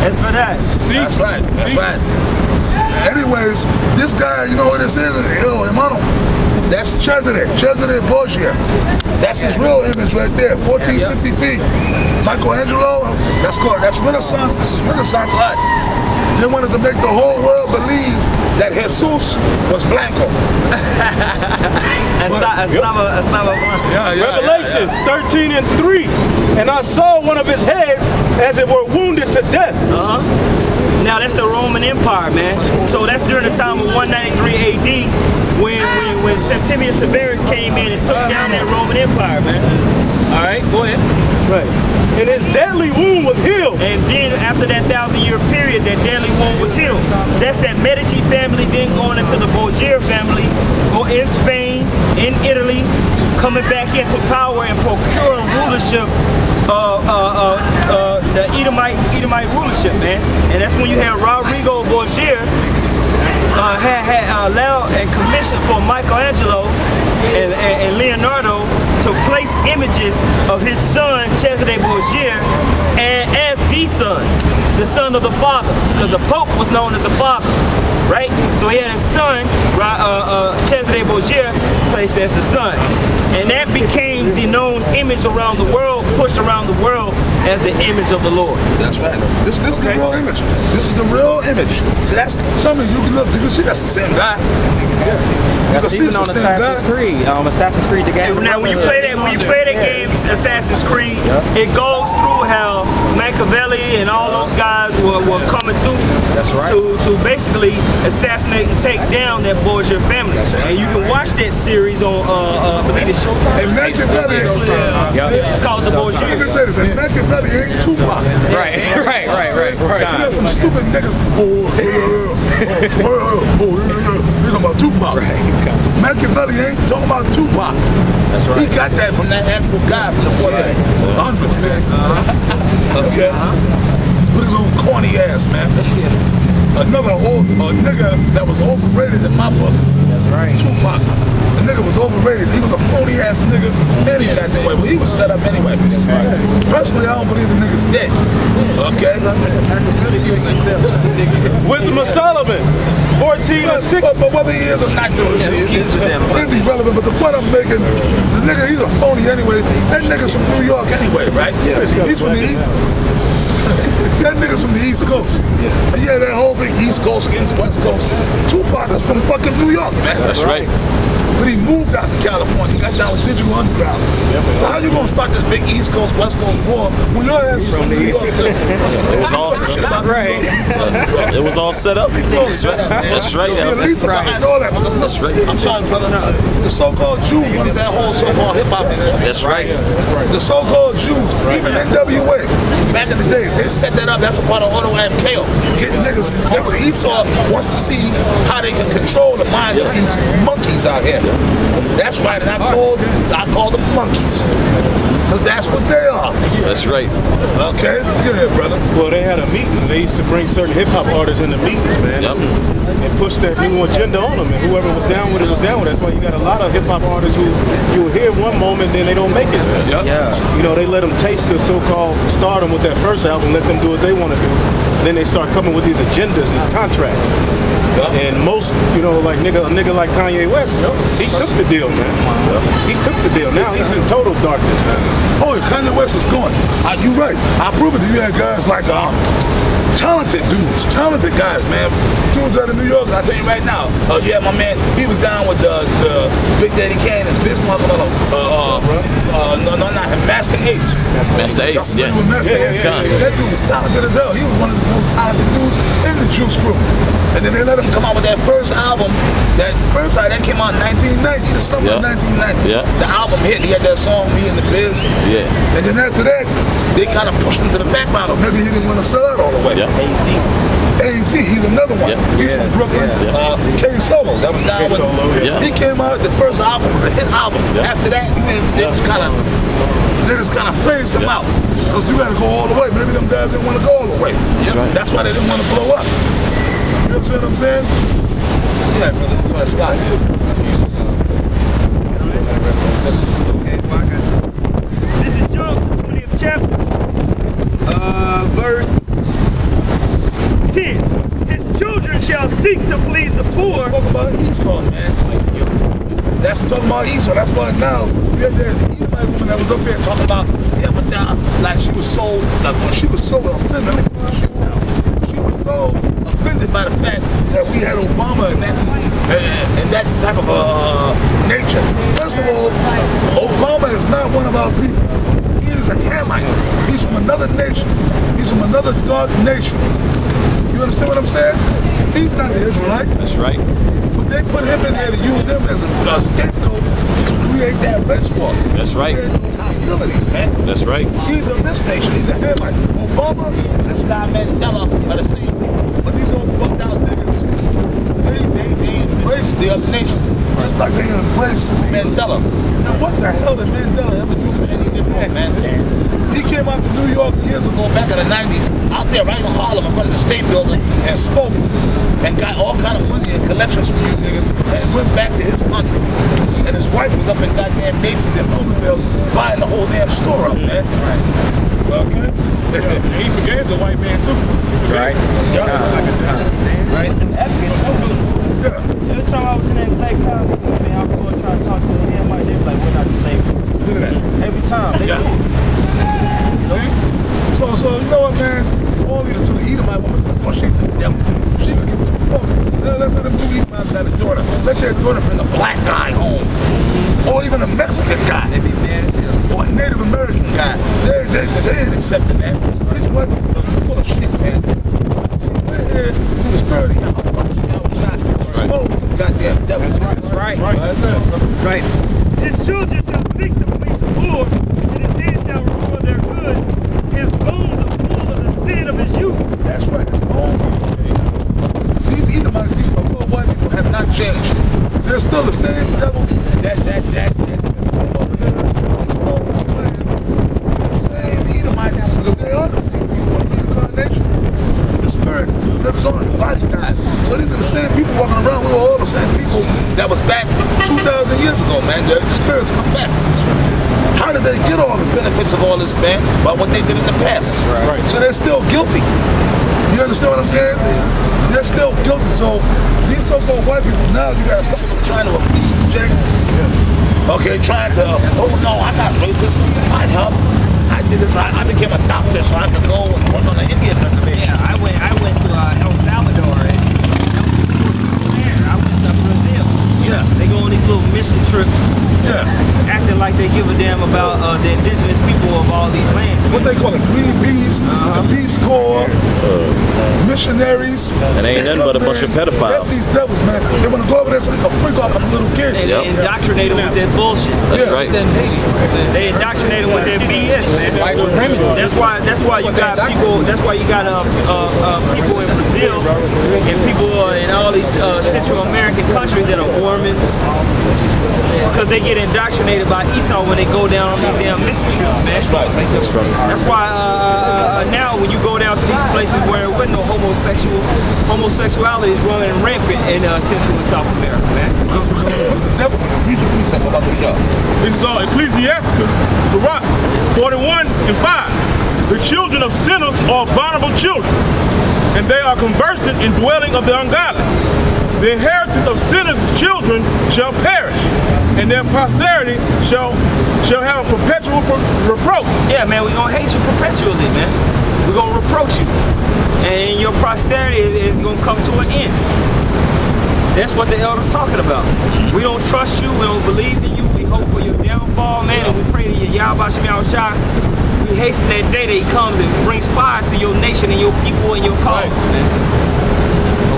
It's for that. See? That's right. That's right. Anyways, this guy, you know what this is? Yo, hermano. That's Cesare Borgia. That's his real image right there. 1453. Michelangelo. That's Renaissance. This is Renaissance art. They wanted to make the whole world believe that Jesus was Blanco. Revelations 13:3. And I saw one of his heads as it were wounded to death. Now that's the Roman Empire, man. So that's during the time of 193 AD when Septimius Severus came in and took down that Roman Empire, man. All right, go ahead. Right. And his deadly wound was healed. And then after that 1,000-year period, that deadly wound was healed. That's that Medici family then going into the Borgia family, go in Spain, in Italy, coming back into power and procuring rulership the Edomite rulership, man. And that's when you had Rodrigo Borgia had allowed and commissioned for Michelangelo and Leonardo to place images of his son Cesare Borgia and as the son of the father, because the Pope was known as the father, right? So he had his son, Cesare Borgia, placed as the son. And that became the known image around the world, pushed around the world as the image of the Lord. That's right. This is the real image. This is the real image. So that's, tell me, you can see that's the same guy. That's even on Assassin's Creed. Assassin's Creed, the game. Now when you play that game, Assassin's Creed, it goes through how Machiavelli and all those guys were coming through. That's right. To basically assassinate and take down that Borgia family. And you can watch that series on, I believe it's Showtime. And Machiavelli, it's called the Borgia. Let me say this, and Machiavelli ain't Tupac. Right. You got some stupid niggas. You know about Tupac. Machiavelli ain't talking about Tupac. That's right. He got that from that actual guy from the 1400s, man. Okay? With his old corny ass, man. Another nigga that was overrated in my book. That's right. Tupac. The nigga was overrated. He was a phony ass nigga. And he got that way. Well, he was set up anyway. Personally, I don't believe the nigga's dead. Okay? Wisdom of Solomon 14:6. But whether he is or not doing shit is irrelevant. But the point I'm making, the nigga, he's a phony anyway. That nigga's from New York anyway, right? He's from the East. That nigga's from the East Coast. Yeah, that whole big East Coast against West Coast. Tupac is from fucking New York, man. That's right. But he moved out to California. He got down with Digital Underground. So how you gonna start this big East Coast, West Coast war when your ass is from New York? It was all right. It was all set up. That's right. At least behind all that. That's right. I'm sorry, brother. The so-called Jews runs that whole so-called hip-hop industry. That's right. The so-called Jews, even NWA, back in the days, they set that up. That's a part of Auto and Chaos. Getting niggas. That's what Esau wants to see how they can control the mind of these monkeys out here. That's right, and I call them monkeys. Because that's what they are. That's right. Okay? Get here, brother. Well, they had a meeting. They used to bring certain hip-hop artists in the meetings, man. And push their new agenda on them. And whoever was down with it was down with it. That's why you got a lot of hip-hop artists who you will hear one moment, then they don't make it. You know, they let them taste the so-called stardom with that first album, let them do what they want to do. Then they start coming with these agendas, these contracts. And most, you know, like a nigga like Kanye West, he took the deal, man. He took the deal. Now he's in total darkness, man. Oh, Kanye West is gone. You're right. I prove it to you. You had guys like talented dudes, talented guys, man. Dudes out of New York, I'll tell you right now. Yeah, my man, he was down with the Big Daddy Kane and Bismarck. Not him, Master Ace. Master Ace, yeah. Master Ace. That dude was talented as hell. He was one of the most talented dudes in the Juice Group. And then they let him come out with that first album. That came out in 1990, the summer of 1990. The album hit. He had that song, Me and the Biz. And then after that, they kind of pushed him to the background. Or maybe he didn't want to sell out all the way. AZ, he's another one. He's from Brooklyn. K Solo, that was down with. He came out. The first album was a hit album. After that, they just kind of phased him out because you got to go all the way. Maybe them guys didn't want to go all the way. That's why they didn't want to blow up. You understand what I'm saying? Yeah, brother. That's why it's like. This is Job, the 20th chapter, verse seek to please the poor. Talking about Esau, man. That's talking about Esau. That's why now we had that Edomite woman that was up there talking about, yeah, but now, like she was so offended. She was so offended by the fact that we had Obama and that type of nature. First of all, Obama is not one of our people. He is a Hamite. He's from another nation. He's from another dark nation. You understand what I'm saying? He's not an Israelite. That's right. But they put him in there to use them as a scapegoat to create that race war. That's right. Those hostilities, man. That's right. He's of this nation. He's a Hamite. Obama and this guy Mandela are the same people. But these old bugged out niggas, they embrace the other nations. Just like they embrace Mandela. Now what the hell did Mandela ever do for any different man? He came out to New York years ago, back in the 90s, out there right in Harlem in front of the State Building and spoke and got all kind of money and collections from you niggas and went back to his country. And his wife was up in goddamn Macy's and Bloomingdale's buying the whole damn store up, man. Okay? And he forgave the white man too. Right. Yeah. Right. Yeah. Every time I was in that Lake County, I was going to try to talk to him, like, they were like, we're not the same. Look at that. Every time. They do. See? So you know what, man? Only to the Edomite woman, before she's the devil. She could give two fucks. Let's say them two Edomites got a daughter. Let their daughter bring a black guy home. Or even a Mexican guy. They be mad as hell. Or a Native American guy. They ain't accepting that. These white people are full of shit, man. See, we're here through the spirit of Yahweh. Smoke, goddamn devil. That's right. Right. His children shall seek to please the poor, and his hands shall restore their goods. His bones are full of the sin of his youth. That's right. His bones are his sins. These Edomites, these so-called white people have not changed. They're still the same devils that came over here and stole this land. They're the same Edomites because they are the same people in reincarnation. The spirit lives on, the body dies. So these are the same people walking around. We were all the same people that was back 2,000 years ago, man. The spirits come back. How did they get all the benefits of all this, man? By what they did in the past. Right. So they're still guilty. You understand what I'm saying? They're still guilty. So these so-called white people now, you got some of them trying to appease Jake. Okay, trying to, oh no, I'm not racist. I help. I did this. I became a doctor so I could go and work on the Indian reservation. Yeah, I went to El Salvador and I went to Brazil. Yeah. They go on these little mission trips, Yeah. acting like they give a damn about the indigenous people of all these lands. What they call it, Greenpeace, the Peace Corps, missionaries. It ain't nothing but a bunch of pedophiles. That's these devils, man. They want to go over there so they can freak off on the little kids. They Yep. indoctrinate them with that bullshit. That's Yeah. right. They indoctrinate them with their BS, man. White supremacy. That's why you got people. That's why you got people in Brazil and people in all these Central American countries that are Mormons, because they get indoctrinated by Esau when they go down on these damn mission trips, man. That's right. That's why now when you go down to these places where there was no homosexuality is running rampant in Central and South America, man. Because the devil will read the precept about the show. This is all Ecclesiasticus, Sirach 41:5. The children of sinners are abominable children, and they are conversant in dwelling of the ungodly. The inheritance of sinners' children shall perish, and their posterity shall have a perpetual reproach. Yeah, man, we're gonna hate you perpetually, man. We're gonna reproach you, and your posterity is gonna come to an end. That's what the elders talking about. We don't trust you. We don't believe in you. We hope for your downfall, man, and we pray to your Yahweh Shem Yahushua. We hasten that day that he comes and brings fire to your nation and your people and your cause, man.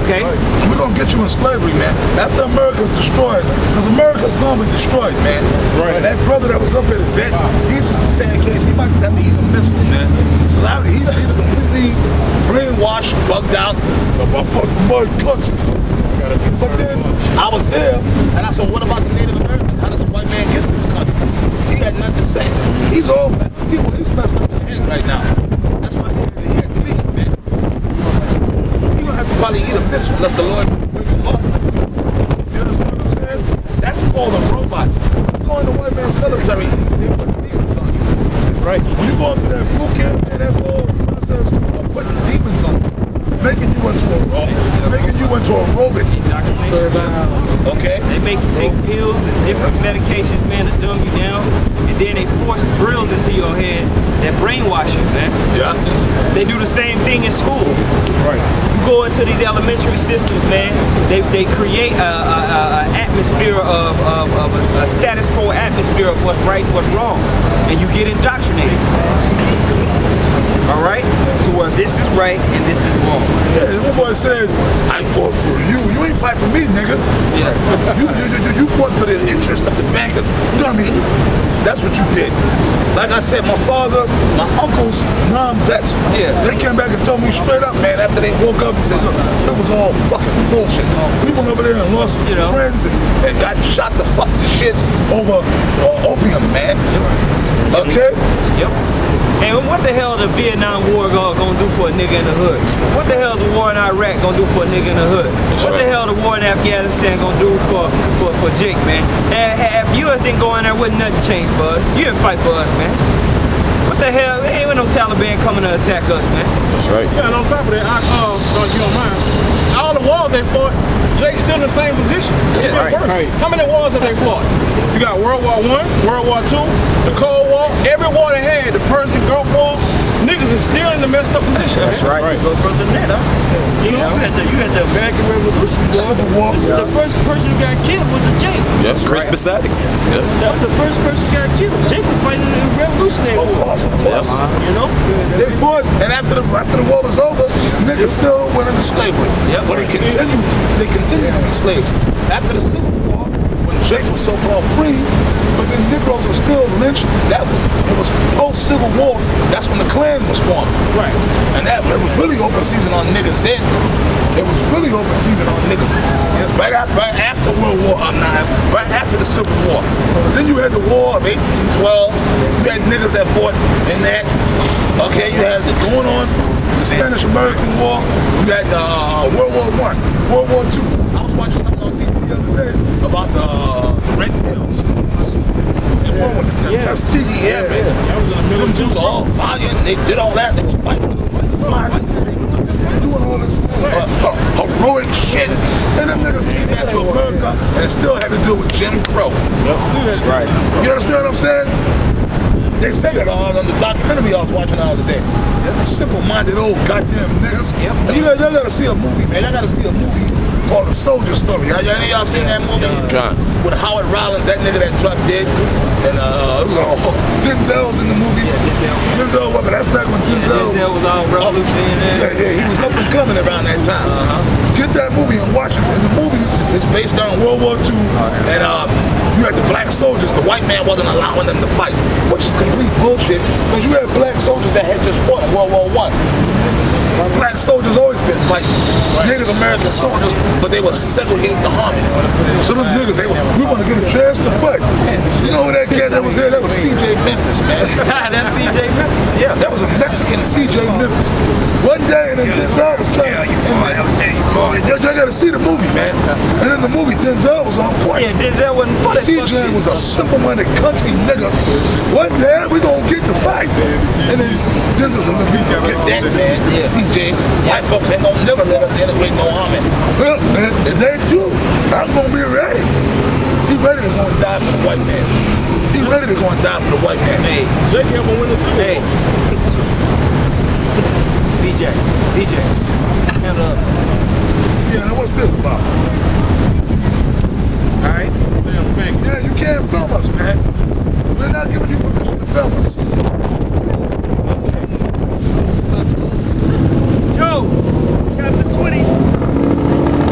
Okay? And we're going to get you in slavery, man. After America's destroyed, because America's going to be destroyed, man. Right. That brother that was up at the vet, he's just a sad case. He might just have to eat a missile, man. He's completely brainwashed, bugged out. I'm fucking my country. But then I was here, and I said, what about the Native Americans? How did the white man get this country? He had nothing to say. He's all he's messed up in the head right now. That's why he had to leave, man. He gonna have to probably eat a missile unless the Lord wake him up. You understand what I'm saying? That's called a robot. You go in the white man's military, they put demons on you. That's right. When you go into that boot camp, man, that's all the process of putting demons on you. making you into a robot. Okay? They make you take pills and different medications, man, to dumb you down. And then they force drills into your head that brainwash you, man. Yeah. They do the same thing in school. Right. You go into these elementary systems, man. They create a atmosphere of a status quo atmosphere of what's right and what's wrong, and you get indoctrinated. All right, to where this is right and this is wrong. Yeah, one boy said, I fought for you. You ain't fight for me, nigga. Yeah. You fought for the interest of the bankers. Dummy. That's what you did. Like I said, my father, my uncles, non-vets, Yeah. they came back and told me straight up, man, after they woke up and said, look, it was all fucking bullshit. We went over there and lost friends and got shot the fuck to shit over opium, man. Okay? Yep. And what the hell the Vietnam War gonna do for a nigga in the hood? What the hell the war in Iraq gonna do for a nigga in the hood? What the hell the war in Afghanistan gonna do for Jake, man? And if US didn't go in there, wouldn't nothing change for us. You didn't fight for us, man. What the hell? There ain't no Taliban coming to attack us, man. That's right. Yeah, and on top of that, if you don't mind, all the wars they fought, Jake's still in the same position. It's Yeah, real right. How many wars have they fought? You got World War I, World War II, the Cold War, every war they had, the Persian Gulf War, niggas is still in the messed up position. That's right. Go further than that, huh? You know, you had the American Revolution War. This is the first person who got killed was a Jake. Yes, Crispus Attucks. Yeah. That was the first person who got killed. Jake was fighting in the Revolutionary War. Yes. You know? They fought, and after the war was over, niggas still went into slavery. Yep. But they continued to be slaves. After the Civil War, when Jake was so-called free, but then Negroes were still lynched, it was post-Civil War, that's when the Klan was formed. Right. And it was really open season on niggas then. It was really open season on niggas. Right after World War IX, right after the Civil War. Then you had the War of 1812. You had niggas that fought in that. Okay, you had it going on, the Spanish-American War. You had World War I, World War II. I was watching something on TV the other day about the Red Tails. They were with the Tuskegee Airmen. Them dudes are all valiant. They did all that. They was fighting. Doing all this heroic shit. And them niggas came back to America and still had to deal with Jim Crow. That's right. You understand what I'm saying? They said that on the documentary I was watching the other day. Simple-minded old goddamn niggas. Yep. And y'all gotta see a movie, man. Y'all gotta see a movie called The Soldier Story. Any of y'all seen that movie? John. With Howard Rollins, that nigga that Truck did. And Denzel's in the movie. Denzel, but that's back when Denzel was all revolutionary. yeah, he was up and coming around that time. Get that movie and watch it. And the movie is based on World War II. And you had the black soldiers. The white man wasn't allowing them to fight, which is complete bullshit. Because you had black soldiers that had just fought in World War I. Black soldiers always been fighting. Native American soldiers, but they were segregating the army. So them niggas, we want to get a chance to fight. You know who that cat that was here? That was C.J. Memphis, man. That's C.J. Memphis. Yeah. That was a Mexican C.J. Memphis. One day, and then Denzel was trying to... Y'all gotta see the movie, man. And in the movie, Denzel was on point. Yeah, Denzel wasn't for that fuck C.J. shit. was a simple-minded country nigga. One day, we gonna get the fight. And then Denzel's gonna be forget that, man. C.J. White folks ain't gonna never let us integrate no army. Well, and they do. I'm gonna be ready. He ready to go and die for the white man. He ready to go and die for the white man. Hey, Jake helped him win the Super hey. CJ, hand up. Yeah, now what's this about? All right. Yeah, you can't film us, man. We're not giving you permission to film us. Job, chapter 20,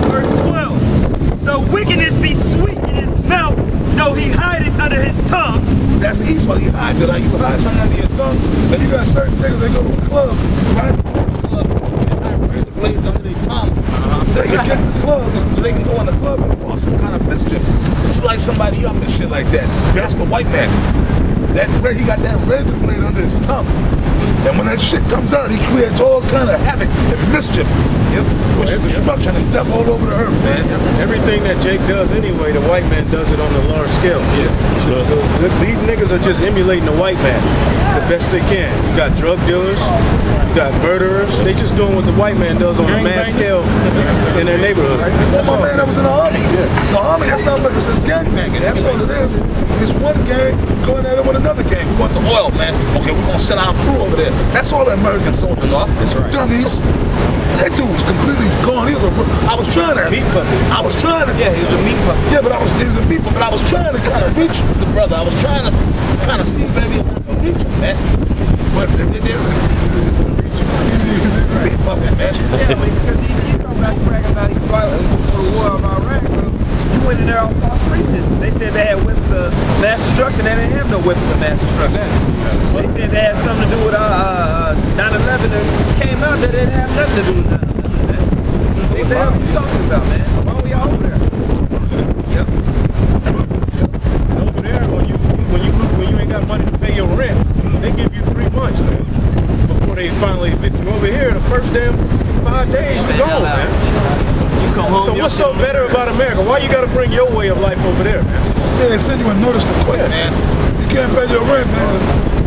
verse 12. The wickedness be sweet in his mouth, though he hide it under his tongue. That's Esau. He hides it. Like you hide something under your tongue. And you got certain niggas that go to the club, right? And hide razor blades under their tongue. So they can get in the club, so they can go in the club and cause some kind of mischief. Slice somebody up and shit like that. That's the white man. That way he got that razor blade under his tongue. And when that shit comes out, he creates all kind of havoc and mischief. Which is destruction and death all over the earth, man. Everything that Jake does anyway, the white man does it on a large scale. These niggas are just emulating the white man the best they can. You got drug dealers, you got murderers. They just doing what the white man does on a mass scale in their neighborhood. That's my man that was in the army. The army, that's not much, it's just gangbanging. That's all it is. It's one gang going at it with another gang. We want the oil, man. Okay, we're gonna send our crew over there. That's all the American soldiers are. That's right. Dummies. That dude was completely gone. I was trying to. Meat puppet. Yeah, he was a meat puppet. Yeah, but he was a meat puppet. But I was trying to kind of reach the brother. I was trying to kind of see maybe if I could reach him, man. But he's a meat puppet, man. Yeah, because you come back bragging about he fought for the war of Iraq. You went in there on false pretenses. They said they had weapons of mass destruction. They didn't have no weapons of mass destruction. They said they had something to do with 9/11 and came out that they didn't have nothing to do with 9/11. So what the hell are you talking about, man? So why are we all over there? Yep. And over there, when you ain't got money to pay your rent, they give you 3 months, man, before they finally evict you. Over here, the first damn 5 days, you gone, man. You come home. So what's so better about America? Why you gotta bring your way of life over there, man? Yeah, they send you a notice to quit, man. You can't pay your rent, man.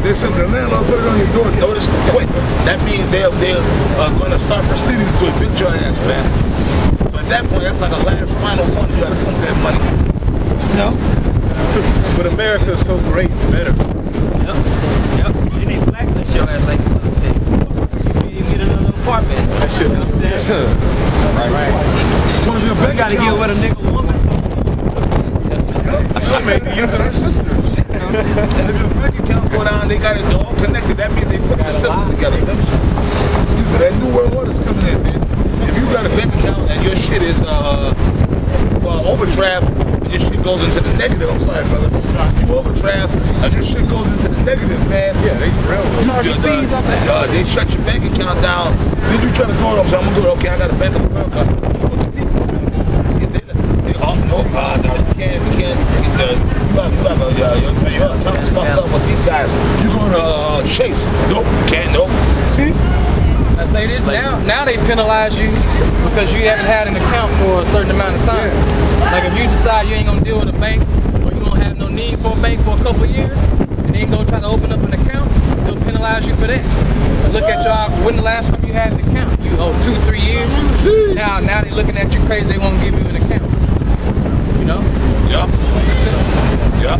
They send the landlord, put it on your door, notice to quit. That means they're going to start proceedings to evict your ass, man. So at that point, that's like a last final one. You got to put that money. You know? But America is so great, better. Yep. They need blacklist your ass like you said. You get another apartment. That shit. You know what I'm saying? Right. One of your bank You gotta get with a nigga woman. She may be using her sisters. And if your bank account go down, they got it all connected. That means they put the system together. Excuse me, that new world order's coming in, man. If you got a bank account and your shit is overdraft, and your shit goes into the negative. I'm sorry, brother. You overdraft and your shit goes into the negative, man. Yeah, they They shut your bank account down. Then you try to go to them, so I'm gonna go, okay, I got a Bank of America. See, they all know, you can't, your account's fucked up with these guys. You going to Chase? Nope, can't, nope. See? I say this now they penalize you because you haven't had an account for a certain amount of time. Like if you decide you ain't gonna deal with a bank or you don't have no need for a bank for a couple of years, and then go try to open up an account, they'll penalize you for that. Look at when the last time you had an account? You owe 2-3 years. Now they looking at you crazy. They won't give you an account. You know? Yeah. Yeah.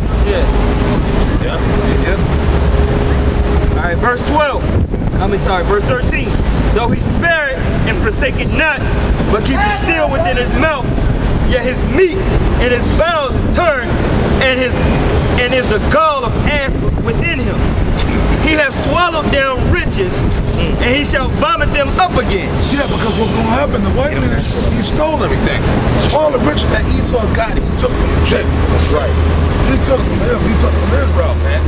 Yeah. All right, verse 12. Verse 13. Though he spare it and forsake it not, but keep it still within his mouth, yet his meat and his bowels is turned, and is the gall of ass within him. He has swallowed down riches, and he shall vomit them up again. Yeah, because what's going to happen, the white man, he stole everything. All the riches that Esau got, he took from Jacob. That's right. He took from him. He took from Israel, man.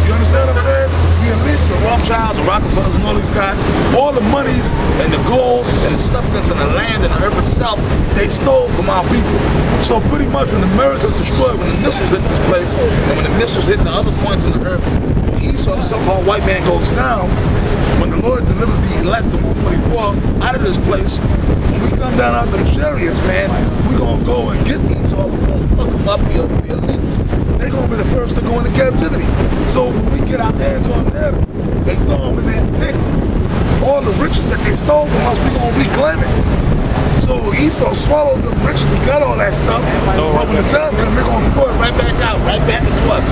You understand what I'm saying? The elites, the Rothschilds, the Rockefellers, and all these guys, all the monies and the gold and the substance and the land and the earth itself, they stole from our people. So pretty much when America's destroyed, when the missiles hit this place, and when the missiles hit the other points on the earth, when Esau, the so-called white man, goes down, when the Lord delivers the elect, the 144, out of this place, when we come down out them chariots, man, we're going to go and get Esau. We're going to fuck them up, the elites. They're going to be the first to go into captivity. So when we get our hands on them, they throw them in that pit. All the riches that they stole from us, we're going to reclaim it. So Esau swallowed the riches. We got all that stuff. But when the time comes, they're going to throw it right back out, right back into us.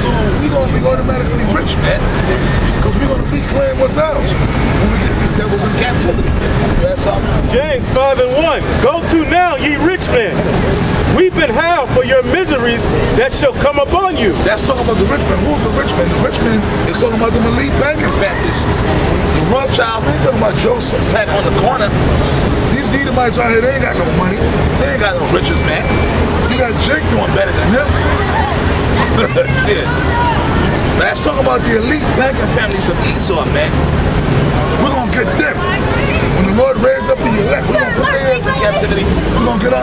So we're going to be automatically rich, man. Because we're going to reclaim what's ours when we get these devils in captivity. That's how. James 5:1. Go to now, ye rich men. Weep and howl for your miseries that shall come upon you. That's talking about the rich man. Who's the rich man? The rich man is talking about the elite banking families. The Rothschilds, they ain't talking about Joe Sixpack on the corner. These Edomites out here, they ain't got no money. They ain't got no riches, man. You got Jake doing better than them. Yeah. But that's talking about the elite banking families of Esau, man. We're going to get them. When the Lord raises up the elect, we're going to put their ass in captivity. We're going to get our